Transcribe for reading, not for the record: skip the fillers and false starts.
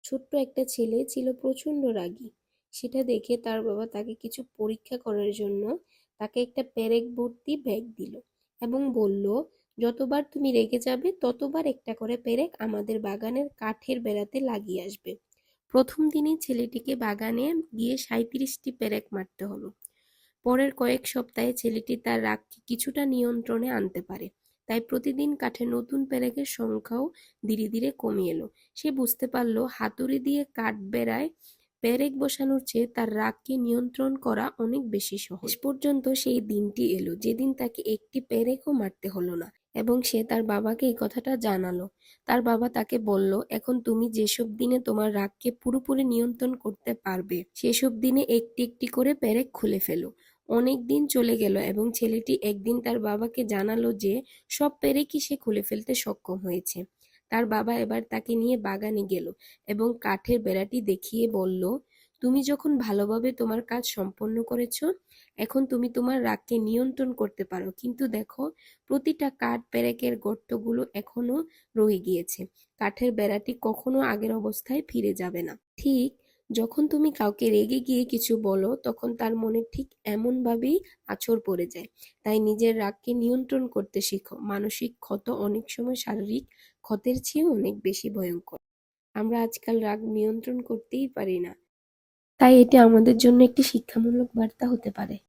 ছোট্ট একটা ছেলে ছিল প্রচণ্ড রাগী। সেটা দেখে তার বাবা তাকে কিছু পরীক্ষা করার জন্য তাকে একটা পেরেক ভর্তি ব্যাগ দিল এবং বলল, যতবার তুমি রেগে যাবে ততবার একটা করে পেরেক আমাদের বাগানের কাঠের বেড়াতে লাগিয়ে আসবে। প্রথম দিনই ছেলেটিকে বাগানে গিয়ে 37টি পেরেক মারতে হলো। পরের কয়েক সপ্তাহে ছেলেটি তার রাগকে কিছুটা নিয়ন্ত্রণে আনতে পারে, তাই প্রতিদিন কাঠে নতুন পেরেকের সংখ্যাও ধীরে ধীরে কমে এলো। সে বুঝতে পারল হাতুড়ি দিয়ে কাঠ বেড়ায় পেরেক বসানোর চেয়ে তার রাগকে নিয়ন্ত্রণ করা অনেক বেশি সহজ। শেষ পর্যন্ত সেই দিনটি এলো যেদিন তাকে একটি পেরেকও মারতে হলো না, এবং সে তার বাবাকে এই কথাটা জানালো। তার বাবা তাকে বলল, এখন তুমি যেসব দিনে তোমার রাগকে পুরোপুরি নিয়ন্ত্রণ করতে পারবে সেসব দিনে একটি একটি করে পেরেক খুলে ফেলো। অনেক দিন চলে গেল এবং ছেলেটি একদিন তার বাবাকে জানালো যে সব পেরেকই সে খুলে ফেলতে সক্ষম হয়েছে। তার বাবা এবার তাকে নিয়ে বাগানে গেল এবং কাঠের বেড়াটি দেখিয়ে বলল, তুমি যখন ভালোভাবে তোমার কাজ সম্পন্ন করেছো, এখন তুমি তোমার রাগকে নিয়ন্ত্রণ করতে পারো, কিন্তু দেখো প্রতিটা কাঠ পেরেকের গর্তগুলো এখনো রয়ে গিয়েছে। কাঠের বেড়াটি কখনো আগের অবস্থায় ফিরে যাবে না। ঠিক যখন তুমি কাউকে রেগে গিয়ে কিছু বলো, তখন তার মনে ঠিক এমনভাবেই আঁচড় পড়ে যায়। তাই নিজের রাগকে নিয়ন্ত্রণ করতে শিখো। মানসিক ক্ষত অনেক সময় শারীরিক ক্ষতের চেয়ে অনেক বেশি ভয়ঙ্কর। আমরা আজকাল রাগ নিয়ন্ত্রণ করতেই পারি না, তাই এটি আমাদের জন্য একটি শিক্ষামূলক বার্তা হতে পারে।